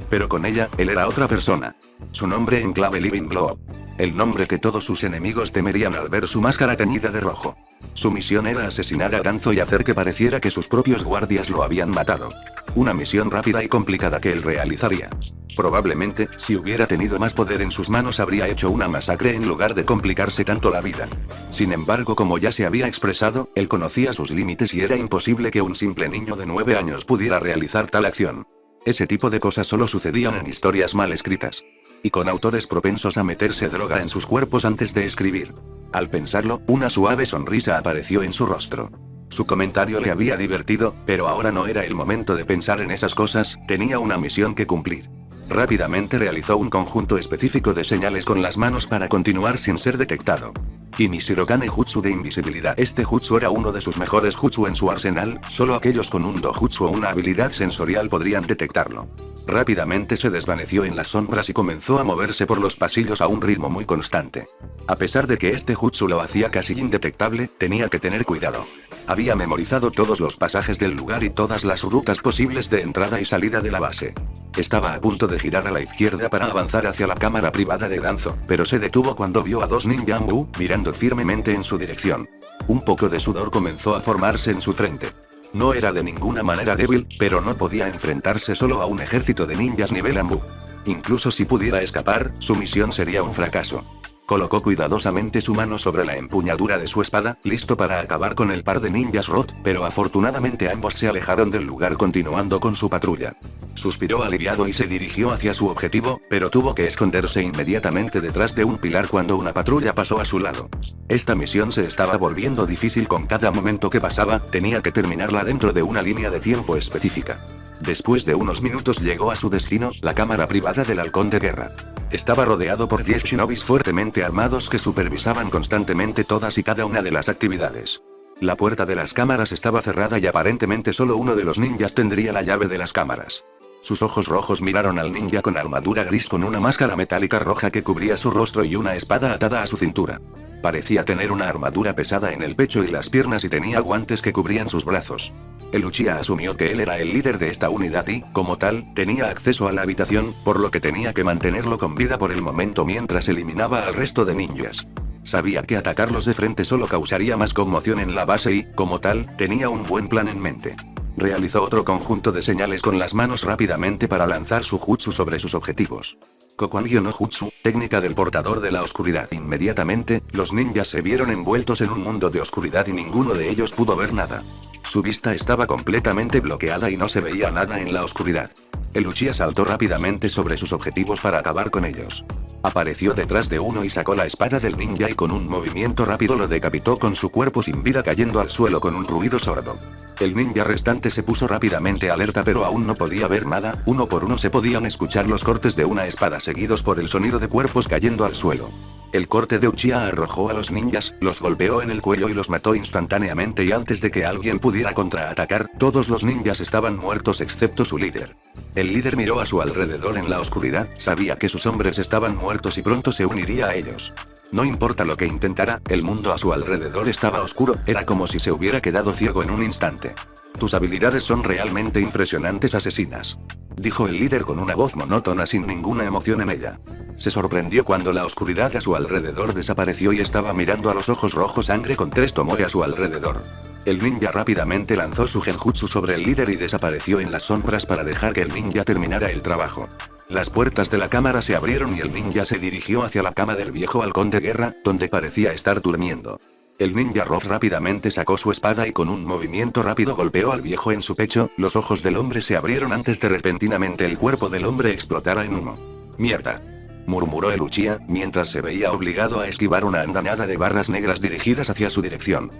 Pero con ella, él era otra persona. Su nombre en clave Living Blood. El nombre que todos sus enemigos temerían al ver su máscara teñida de rojo. Su misión era asesinar a Danzo y hacer que pareciera que sus propios guardias lo habían matado. Una misión rápida y complicada que él realizaría. Probablemente, si hubiera tenido más poder en sus manos habría hecho una masacre en lugar de complicarse tanto la vida. Sin embargo, como ya se había expresado, él conocía sus límites y era imposible que un simple niño de 9 años pudiera realizar tal acción. Ese tipo de cosas solo sucedían en historias mal escritas. Y con autores propensos a meterse droga en sus cuerpos antes de escribir. Al pensarlo, una suave sonrisa apareció en su rostro. Su comentario le había divertido, pero ahora no era el momento de pensar en esas cosas, tenía una misión que cumplir. Rápidamente realizó un conjunto específico de señales con las manos para continuar sin ser detectado. Kimishirokane Jutsu de invisibilidad. Este jutsu era uno de sus mejores jutsu en su arsenal, solo aquellos con un dojutsu o una habilidad sensorial podrían detectarlo. Rápidamente se desvaneció en las sombras y comenzó a moverse por los pasillos a un ritmo muy constante. A pesar de que este jutsu lo hacía casi indetectable, tenía que tener cuidado. Había memorizado todos los pasajes del lugar y todas las rutas posibles de entrada y salida de la base. Estaba a punto de girar a la izquierda para avanzar hacia la cámara privada de Danzo, pero se detuvo cuando vio a dos ninja Anbu mirando firmemente en su dirección. Un poco de sudor comenzó a formarse en su frente. No era de ninguna manera débil, pero no podía enfrentarse solo a un ejército de ninjas nivel Anbu. Incluso si pudiera escapar, su misión sería un fracaso. Colocó cuidadosamente su mano sobre la empuñadura de su espada, listo para acabar con el par de ninjas Rot, pero afortunadamente ambos se alejaron del lugar continuando con su patrulla. Suspiró aliviado y se dirigió hacia su objetivo, pero tuvo que esconderse inmediatamente detrás de un pilar cuando una patrulla pasó a su lado. Esta misión se estaba volviendo difícil con cada momento que pasaba, tenía que terminarla dentro de una línea de tiempo específica. Después de unos minutos llegó a su destino, la cámara privada del halcón de guerra. Estaba rodeado por 10 shinobis fuertemente armados que supervisaban constantemente todas y cada una de las actividades. La puerta de las cámaras estaba cerrada y aparentemente solo uno de los ninjas tendría la llave de las cámaras. Sus ojos rojos miraron al ninja con armadura gris con una máscara metálica roja que cubría su rostro y una espada atada a su cintura. Parecía tener una armadura pesada en el pecho y las piernas y tenía guantes que cubrían sus brazos. El Uchiha asumió que él era el líder de esta unidad y, como tal, tenía acceso a la habitación, por lo que tenía que mantenerlo con vida por el momento mientras eliminaba al resto de ninjas. Sabía que atacarlos de frente solo causaría más conmoción en la base y, como tal, tenía un buen plan en mente. Realizó otro conjunto de señales con las manos rápidamente para lanzar su jutsu sobre sus objetivos. Kokuagyo no Jutsu, técnica del portador de la oscuridad. Inmediatamente, los ninjas se vieron envueltos en un mundo de oscuridad y ninguno de ellos pudo ver nada. Su vista estaba completamente bloqueada y no se veía nada en la oscuridad. El Uchiha saltó rápidamente sobre sus objetivos para acabar con ellos. Apareció detrás de uno y sacó la espada del ninja y con un movimiento rápido lo decapitó con su cuerpo sin vida cayendo al suelo con un ruido sordo. El ninja restante se puso rápidamente alerta pero aún no podía ver nada, uno por uno se podían escuchar los cortes de una espada seguidos por el sonido de cuerpos cayendo al suelo. El corte de Uchiha arrojó a los ninjas, los golpeó en el cuello y los mató instantáneamente y antes de que alguien pudiera contraatacar, todos los ninjas estaban muertos excepto su líder. El líder miró a su alrededor en la oscuridad, sabía que sus hombres estaban muertos y pronto se uniría a ellos. No importa lo que intentara, el mundo a su alrededor estaba oscuro, era como si se hubiera quedado ciego en un instante. Tus habilidades son realmente impresionantes, asesinas. Dijo el líder con una voz monótona sin ninguna emoción en ella. Se sorprendió cuando la oscuridad a su alrededor desapareció y estaba mirando a los ojos rojos sangre con 3 tomoe a su alrededor. El ninja rápidamente lanzó su genjutsu sobre el líder y desapareció en las sombras para dejar que el ninja terminara el trabajo. Las puertas de la cámara se abrieron y el ninja se dirigió hacia la cama del viejo halcón de guerra, donde parecía estar durmiendo. El ninja Roth rápidamente sacó su espada y con un movimiento rápido golpeó al viejo en su pecho, los ojos del hombre se abrieron antes de repentinamente el cuerpo del hombre explotara en humo. ¡Mierda!, murmuró el Uchiha, mientras se veía obligado a esquivar una andanada de barras negras dirigidas hacia su dirección.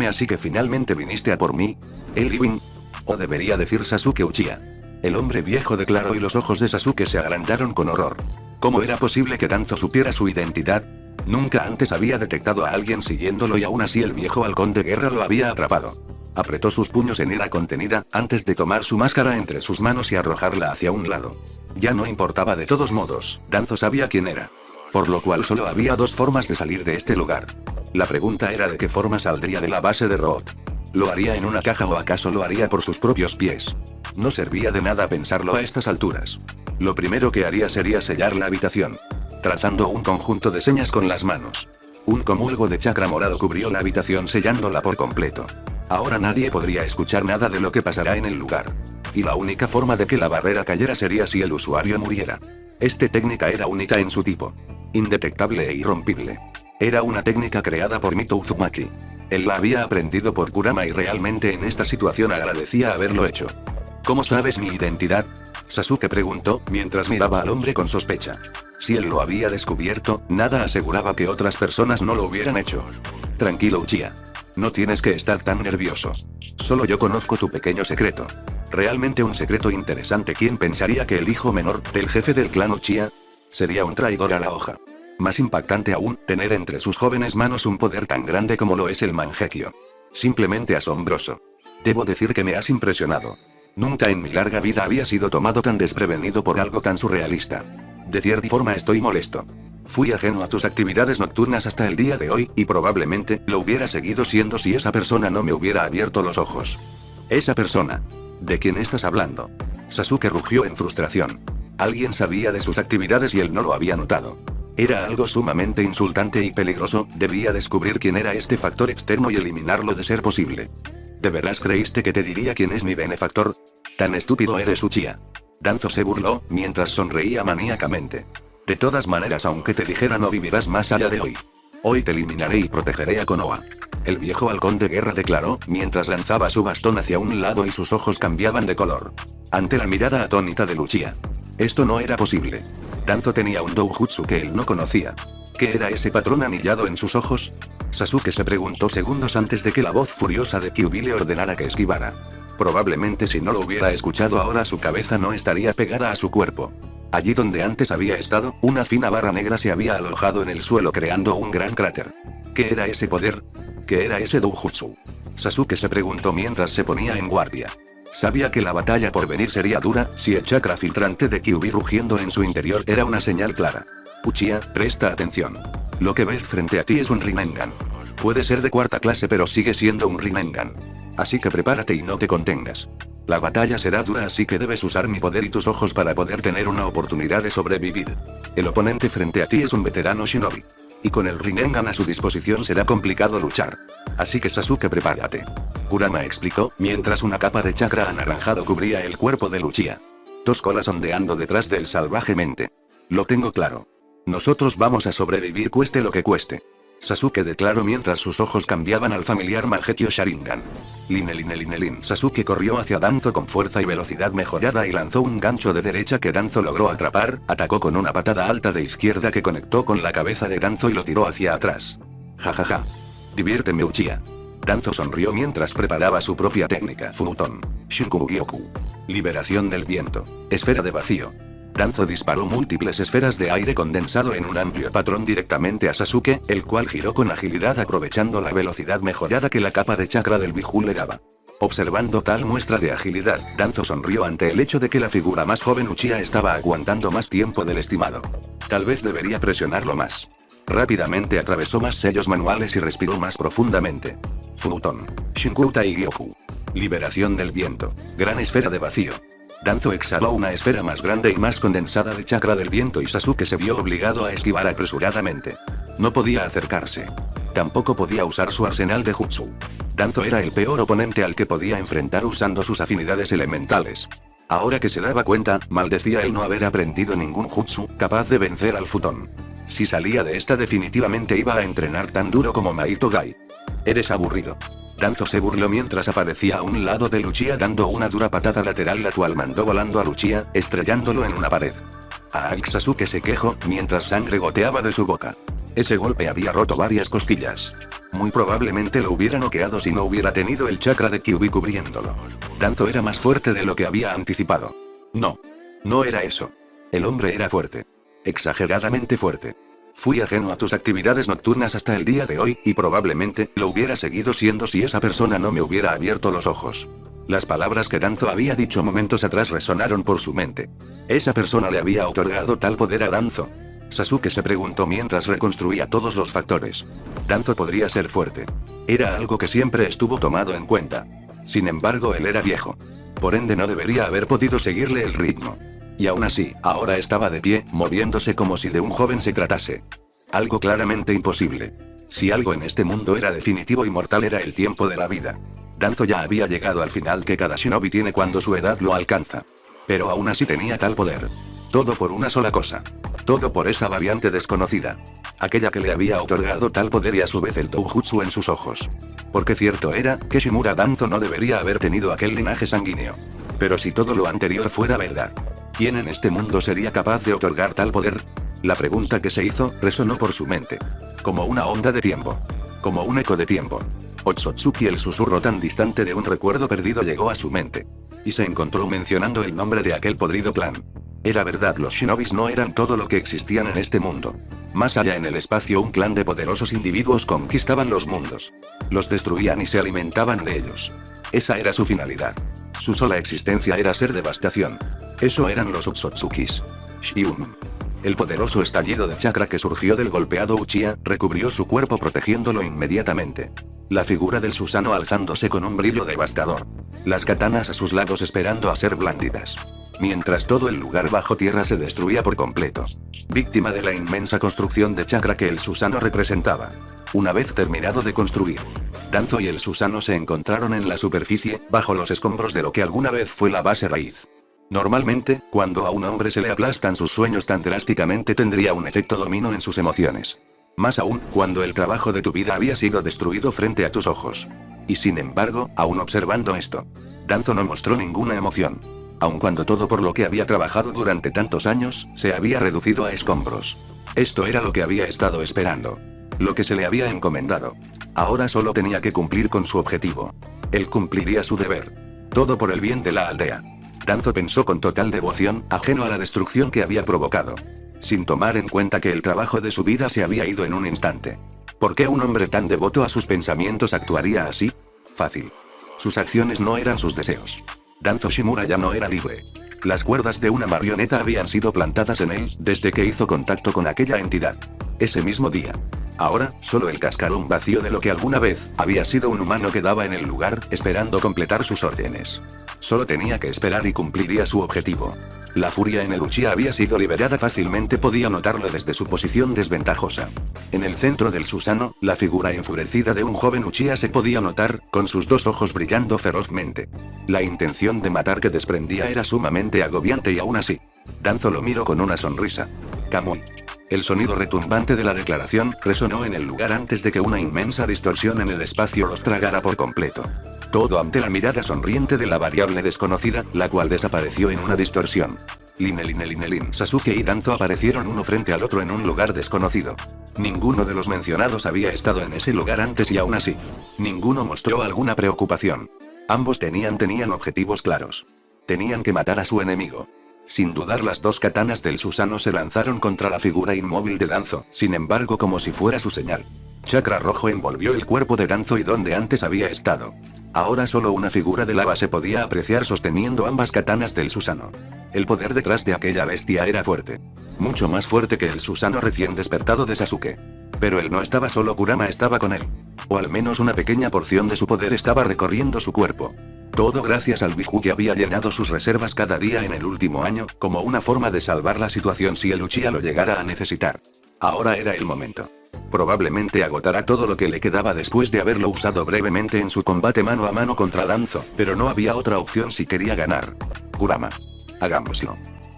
Así que finalmente viniste a por mí. Elwin. O debería decir Sasuke Uchiha. El hombre viejo declaró y los ojos de Sasuke se agrandaron con horror. ¿Cómo era posible que Danzo supiera su identidad? Nunca antes había detectado a alguien siguiéndolo y aún así el viejo halcón de guerra lo había atrapado. Apretó sus puños en ira contenida, antes de tomar su máscara entre sus manos y arrojarla hacia un lado. Ya no importaba de todos modos, Danzo sabía quién era. Por lo cual solo había dos formas de salir de este lugar. La pregunta era de qué forma saldría de la base de Root. ¿Lo haría en una caja o acaso lo haría por sus propios pies? No servía de nada pensarlo a estas alturas. Lo primero que haría sería sellar la habitación, trazando un conjunto de señas con las manos. Un comulgo de chakra morado cubrió la habitación sellándola por completo. Ahora nadie podría escuchar nada de lo que pasará en el lugar. Y la única forma de que la barrera cayera sería si el usuario muriera. Esta técnica era única en su tipo. Indetectable e irrompible. Era una técnica creada por Mito Uzumaki. Él la había aprendido por Kurama y realmente en esta situación agradecía haberlo hecho. ¿Cómo sabes mi identidad?, Sasuke preguntó, mientras miraba al hombre con sospecha. Si él lo había descubierto, nada aseguraba que otras personas no lo hubieran hecho. Tranquilo Uchiha. No tienes que estar tan nervioso. Solo yo conozco tu pequeño secreto. Realmente un secreto interesante. ¿Quién pensaría que el hijo menor del jefe del clan Uchiha sería un traidor a la hoja? Más impactante aún, tener entre sus jóvenes manos un poder tan grande como lo es el Mangekyo. Simplemente asombroso. Debo decir que me has impresionado. Nunca en mi larga vida había sido tomado tan desprevenido por algo tan surrealista. De cierta forma estoy molesto. Fui ajeno a tus actividades nocturnas hasta el día de hoy, y probablemente lo hubiera seguido siendo si esa persona no me hubiera abierto los ojos. ¿Esa persona? ¿De quién estás hablando? Sasuke rugió en frustración. Alguien sabía de sus actividades y él no lo había notado. Era algo sumamente insultante y peligroso, debía descubrir quién era este factor externo y eliminarlo de ser posible. ¿De veras creíste que te diría quién es mi benefactor? Tan estúpido eres Uchiha. Danzo se burló, mientras sonreía maníacamente. De todas maneras, aunque te dijera no vivirás más allá de hoy. Hoy te eliminaré y protegeré a Konoha. El viejo halcón de guerra declaró, mientras lanzaba su bastón hacia un lado y sus ojos cambiaban de color. Ante la mirada atónita de Uchiha. Esto no era posible. Danzo tenía un doujutsu que él no conocía. ¿Qué era ese patrón anillado en sus ojos? Sasuke se preguntó segundos antes de que la voz furiosa de Kyuubi le ordenara que esquivara. Probablemente si no lo hubiera escuchado ahora su cabeza no estaría pegada a su cuerpo. Allí donde antes había estado, una fina barra negra se había alojado en el suelo creando un gran cráter. ¿Qué era ese poder? ¿Qué era ese doujutsu? Sasuke se preguntó mientras se ponía en guardia. Sabía que la batalla por venir sería dura, si el chakra filtrante de Kyuubi rugiendo en su interior era una señal clara. Uchiha, presta atención. Lo que ves frente a ti es un Rinnegan. Puede ser de cuarta clase pero sigue siendo un Rinnegan. Así que prepárate y no te contengas. La batalla será dura, así que debes usar mi poder y tus ojos para poder tener una oportunidad de sobrevivir. El oponente frente a ti es un veterano shinobi. Y con el Rinnegan a su disposición será complicado luchar. Así que Sasuke, prepárate. Kurama explicó, mientras una capa de chakra anaranjado cubría el cuerpo de Uchiha. Dos colas ondeando detrás de él salvajemente. Lo tengo claro. Nosotros vamos a sobrevivir cueste lo que cueste. Sasuke declaró mientras sus ojos cambiaban al familiar Mangekyo Sharingan. Lin. Sasuke corrió hacia Danzo con fuerza y velocidad mejorada y lanzó un gancho de derecha que Danzo logró atrapar, atacó con una patada alta de izquierda que conectó con la cabeza de Danzo y lo tiró hacia atrás. Jajaja. Diviérteme Uchiha. Danzo sonrió mientras preparaba su propia técnica Futon. Shinkugyoku. Liberación del viento. Esfera de vacío. Danzo disparó múltiples esferas de aire condensado en un amplio patrón directamente a Sasuke, el cual giró con agilidad aprovechando la velocidad mejorada que la capa de chakra del Biju le daba. Observando tal muestra de agilidad, Danzo sonrió ante el hecho de que la figura más joven Uchiha estaba aguantando más tiempo del estimado. Tal vez debería presionarlo más. Rápidamente atravesó más sellos manuales y respiró más profundamente. Futon. Shinkutai Gyoku. Liberación del viento. Gran esfera de vacío. Danzo exhaló una esfera más grande y más condensada de chakra del viento y Sasuke se vio obligado a esquivar apresuradamente. No podía acercarse. Tampoco podía usar su arsenal de jutsu. Danzo era el peor oponente al que podía enfrentar usando sus afinidades elementales. Ahora que se daba cuenta, maldecía el no haber aprendido ningún jutsu capaz de vencer al Futon. Si salía de esta definitivamente iba a entrenar tan duro como Maito Gai. Eres aburrido. Danzo se burló mientras aparecía a un lado de Uchiha dando una dura patada lateral la cual mandó volando a Uchiha, estrellándolo en una pared. Sasuke se quejó, mientras sangre goteaba de su boca. Ese golpe había roto varias costillas. Muy probablemente lo hubiera noqueado si no hubiera tenido el chakra de Kyuubi cubriéndolo. Danzo era más fuerte de lo que había anticipado. No. No era eso. El hombre era fuerte. Exageradamente fuerte. Fui ajeno a tus actividades nocturnas hasta el día de hoy, y probablemente lo hubiera seguido siendo si esa persona no me hubiera abierto los ojos. Las palabras que Danzo había dicho momentos atrás resonaron por su mente. Esa persona le había otorgado tal poder a Danzo. Sasuke se preguntó mientras reconstruía todos los factores. Danzo podría ser fuerte. Era algo que siempre estuvo tomado en cuenta. Sin embargo, él era viejo. Por ende no debería haber podido seguirle el ritmo. Y aún así, ahora estaba de pie, moviéndose como si de un joven se tratase. Algo claramente imposible. Si algo en este mundo era definitivo y mortal era el tiempo de la vida. Danzo ya había llegado al final que cada shinobi tiene cuando su edad lo alcanza. Pero aún así tenía tal poder. Todo por una sola cosa. Todo por esa variante desconocida. Aquella que le había otorgado tal poder y a su vez el doujutsu en sus ojos. Porque cierto era, que Shimura Danzo no debería haber tenido aquel linaje sanguíneo. Pero si todo lo anterior fuera verdad, ¿quién en este mundo sería capaz de otorgar tal poder? La pregunta que se hizo, resonó por su mente. Como una onda de tiempo. Como un eco de tiempo. Otsutsuki, el susurro tan distante de un recuerdo perdido, llegó a su mente. Y se encontró mencionando el nombre de aquel podrido clan. Era verdad, los shinobis no eran todo lo que existían en este mundo. Más allá en el espacio, un clan de poderosos individuos conquistaban los mundos. Los destruían y se alimentaban de ellos. Esa era su finalidad. Su sola existencia era ser devastación. Eso eran los Otsutsukis. Shiun. El poderoso estallido de chakra que surgió del golpeado Uchiha, recubrió su cuerpo protegiéndolo inmediatamente. La figura del Susanoo alzándose con un brillo devastador. Las katanas a sus lados esperando a ser blandidas. Mientras todo el lugar bajo tierra se destruía por completo. Víctima de la inmensa construcción de chakra que el Susanoo representaba. Una vez terminado de construir, Danzo y el Susanoo se encontraron en la superficie, bajo los escombros de lo que alguna vez fue la base raíz. Normalmente, cuando a un hombre se le aplastan sus sueños tan drásticamente, tendría un efecto dominó en sus emociones. Más aún, cuando el trabajo de tu vida había sido destruido frente a tus ojos. Y sin embargo, aún observando esto, Danzo no mostró ninguna emoción. Aun cuando todo por lo que había trabajado durante tantos años, se había reducido a escombros. Esto era lo que había estado esperando. Lo que se le había encomendado. Ahora solo tenía que cumplir con su objetivo. Él cumpliría su deber. Todo por el bien de la aldea. Danzo pensó con total devoción, ajeno a la destrucción que había provocado. Sin tomar en cuenta que el trabajo de su vida se había ido en un instante. ¿Por qué un hombre tan devoto a sus pensamientos actuaría así? Fácil. Sus acciones no eran sus deseos. Danzo Shimura ya no era libre. Las cuerdas de una marioneta habían sido plantadas en él, desde que hizo contacto con aquella entidad. Ese mismo día. Ahora, solo el cascarón vacío de lo que alguna vez había sido un humano quedaba en el lugar, esperando completar sus órdenes. Solo tenía que esperar y cumpliría su objetivo. La furia en el Uchiha había sido liberada fácilmente, podía notarlo desde su posición desventajosa. En el centro del Susanoo, la figura enfurecida de un joven Uchiha se podía notar, con sus dos ojos brillando ferozmente. La intención de matar que desprendía era sumamente agobiante y aún así, Danzo lo miró con una sonrisa. Kamui. El sonido retumbante de la declaración resonó en el lugar antes de que una inmensa distorsión en el espacio los tragara por completo. Todo ante la mirada sonriente de la variable desconocida, la cual desapareció en una distorsión. Lin. Sasuke y Danzo aparecieron uno frente al otro en un lugar desconocido. Ninguno de los mencionados había estado en ese lugar antes y aún así, ninguno mostró alguna preocupación. Ambos tenían objetivos claros. Tenían que matar a su enemigo. Sin dudar, las dos katanas del Susanoo se lanzaron contra la figura inmóvil de Danzo, sin embargo, como si fuera su señal. Chakra rojo envolvió el cuerpo de Danzo y donde antes había estado. Ahora solo una figura de lava se podía apreciar sosteniendo ambas katanas del Susanoo. El poder detrás de aquella bestia era fuerte. Mucho más fuerte que el Susanoo recién despertado de Sasuke. Pero él no estaba solo, Kurama estaba con él. O al menos una pequeña porción de su poder estaba recorriendo su cuerpo. Todo gracias al Biju que había llenado sus reservas cada día en el último año, como una forma de salvar la situación si el Uchiha lo llegara a necesitar. Ahora era el momento. Probablemente agotará todo lo que le quedaba después de haberlo usado brevemente en su combate mano a mano contra Danzo, pero no había otra opción si quería ganar. Kurama. Hagámoslo.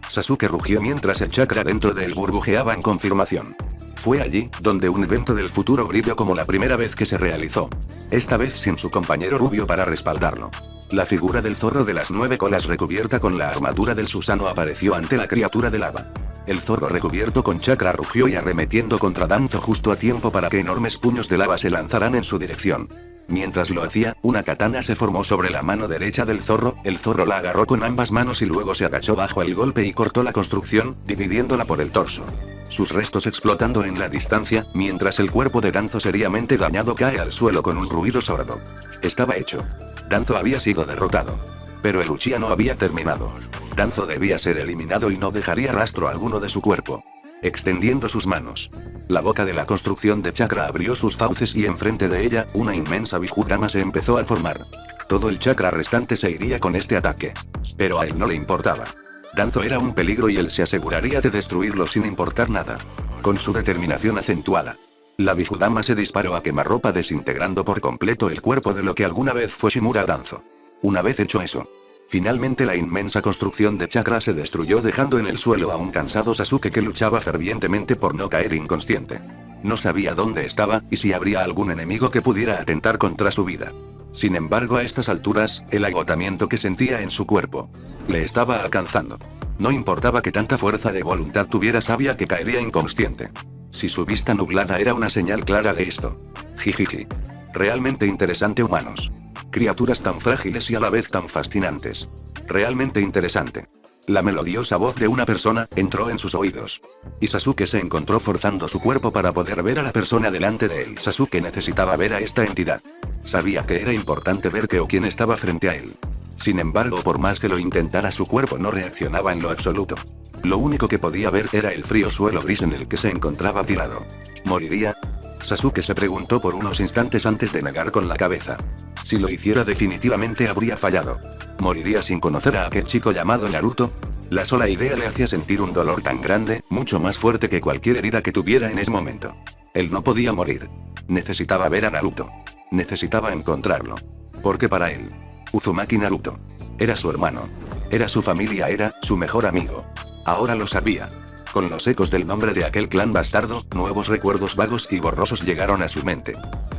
Sasuke rugió mientras el chakra dentro de él burbujeaba en confirmación. Fue allí, donde un evento del futuro brilló como la primera vez que se realizó. Esta vez sin su compañero rubio para respaldarlo. La figura del zorro de las 9 colas recubierta con la armadura del Susano apareció ante la criatura de lava. El zorro recubierto con chakra rugió y arremetiendo contra Danzo justo a tiempo para que enormes puños de lava se lanzaran en su dirección. Mientras lo hacía, una katana se formó sobre la mano derecha del zorro, el zorro la agarró con ambas manos y luego se agachó bajo el golpe y cortó la construcción, dividiéndola por el torso. Sus restos explotando en la distancia, mientras el cuerpo de Danzo seriamente dañado cae al suelo con un ruido sordo. Estaba hecho. Danzo había sido derrotado. Pero el Uchiha no había terminado. Danzo debía ser eliminado y no dejaría rastro alguno de su cuerpo. Extendiendo sus manos. La boca de la construcción de chakra abrió sus fauces y enfrente de ella, una inmensa Bijudama se empezó a formar. Todo el chakra restante se iría con este ataque. Pero a él no le importaba. Danzo era un peligro y él se aseguraría de destruirlo sin importar nada. Con su determinación acentuada. La Bijudama se disparó a quemarropa desintegrando por completo el cuerpo de lo que alguna vez fue Shimura Danzo. Una vez hecho eso. Finalmente la inmensa construcción de chakra se destruyó dejando en el suelo a un cansado Sasuke que luchaba fervientemente por no caer inconsciente. No sabía dónde estaba, y si habría algún enemigo que pudiera atentar contra su vida. Sin embargo a estas alturas, el agotamiento que sentía en su cuerpo le estaba alcanzando. No importaba que tanta fuerza de voluntad tuviera, sabía que caería inconsciente. Si su vista nublada era una señal clara de esto. Jijiji. Realmente interesante humanos. Criaturas tan frágiles y a la vez tan fascinantes. Realmente interesante. La melodiosa voz de una persona entró en sus oídos. Y Sasuke se encontró forzando su cuerpo para poder ver a la persona delante de él. Sasuke necesitaba ver a esta entidad. Sabía que era importante ver qué o quién estaba frente a él. Sin embargo, por más que lo intentara, su cuerpo no reaccionaba en lo absoluto. Lo único que podía ver era el frío suelo gris en el que se encontraba tirado. ¿Moriría? Sasuke se preguntó por unos instantes antes de negar con la cabeza. Si lo hiciera definitivamente habría fallado. ¿Moriría sin conocer a aquel chico llamado Naruto? La sola idea le hacía sentir un dolor tan grande, mucho más fuerte que cualquier herida que tuviera en ese momento. Él no podía morir. Necesitaba ver a Naruto. Necesitaba encontrarlo. Porque para él, Uzumaki Naruto era su hermano. Era su familia, era su mejor amigo. Ahora lo sabía. Con los ecos del nombre de aquel clan bastardo, nuevos recuerdos vagos y borrosos llegaron a su mente.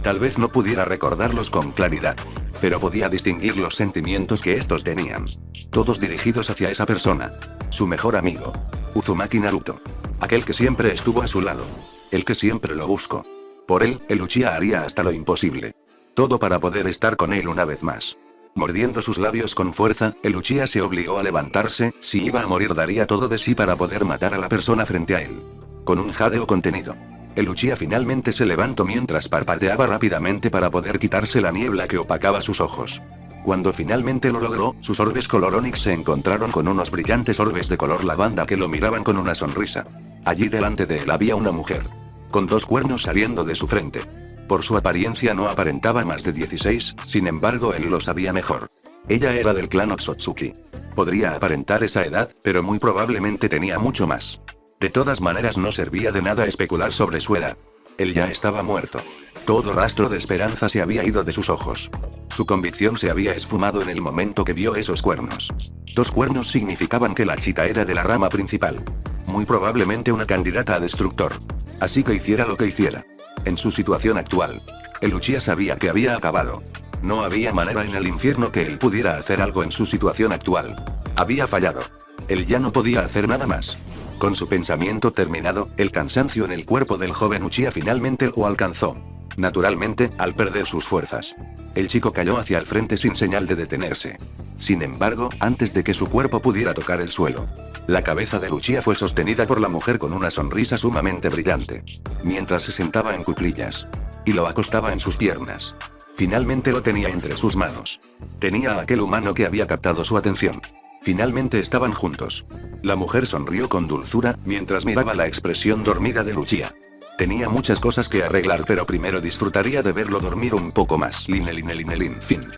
Tal vez no pudiera recordarlos con claridad. Pero podía distinguir los sentimientos que estos tenían. Todos dirigidos hacia esa persona. Su mejor amigo. Uzumaki Naruto. Aquel que siempre estuvo a su lado. El que siempre lo buscó. Por él, el Uchiha haría hasta lo imposible. Todo para poder estar con él una vez más. Mordiendo sus labios con fuerza, el Uchiha se obligó a levantarse, si iba a morir daría todo de sí para poder matar a la persona frente a él. Con un jadeo contenido. El Uchiha finalmente se levantó mientras parpadeaba rápidamente para poder quitarse la niebla que opacaba sus ojos. Cuando finalmente lo logró, sus orbes color onix se encontraron con unos brillantes orbes de color lavanda que lo miraban con una sonrisa. Allí delante de él había una mujer. Con 2 cuernos saliendo de su frente. Por su apariencia no aparentaba más de 16, sin embargo él lo sabía mejor. Ella era del clan Otsutsuki. Podría aparentar esa edad, pero muy probablemente tenía mucho más. De todas maneras no servía de nada especular sobre su edad. Él ya estaba muerto. Todo rastro de esperanza se había ido de sus ojos. Su convicción se había esfumado en el momento que vio esos cuernos. 2 cuernos significaban que la chica era de la rama principal. Muy probablemente una candidata a destructor. Así que hiciera lo que hiciera. En su situación actual, el Uchiha sabía que había acabado. No había manera en el infierno que él pudiera hacer algo en su situación actual. Había fallado. Él ya no podía hacer nada más. Con su pensamiento terminado, el cansancio en el cuerpo del joven Uchiha finalmente lo alcanzó. Naturalmente, al perder sus fuerzas. El chico cayó hacia el frente sin señal de detenerse. Sin embargo, antes de que su cuerpo pudiera tocar el suelo, la cabeza de Uchiha fue sostenida por la mujer con una sonrisa sumamente brillante. Mientras se sentaba en cuclillas. Y lo acostaba en sus piernas. Finalmente lo tenía entre sus manos. Tenía a aquel humano que había captado su atención. Finalmente estaban juntos. La mujer sonrió con dulzura, mientras miraba la expresión dormida de Uchiha. Tenía muchas cosas que arreglar, pero primero disfrutaría de verlo dormir un poco más. Fin.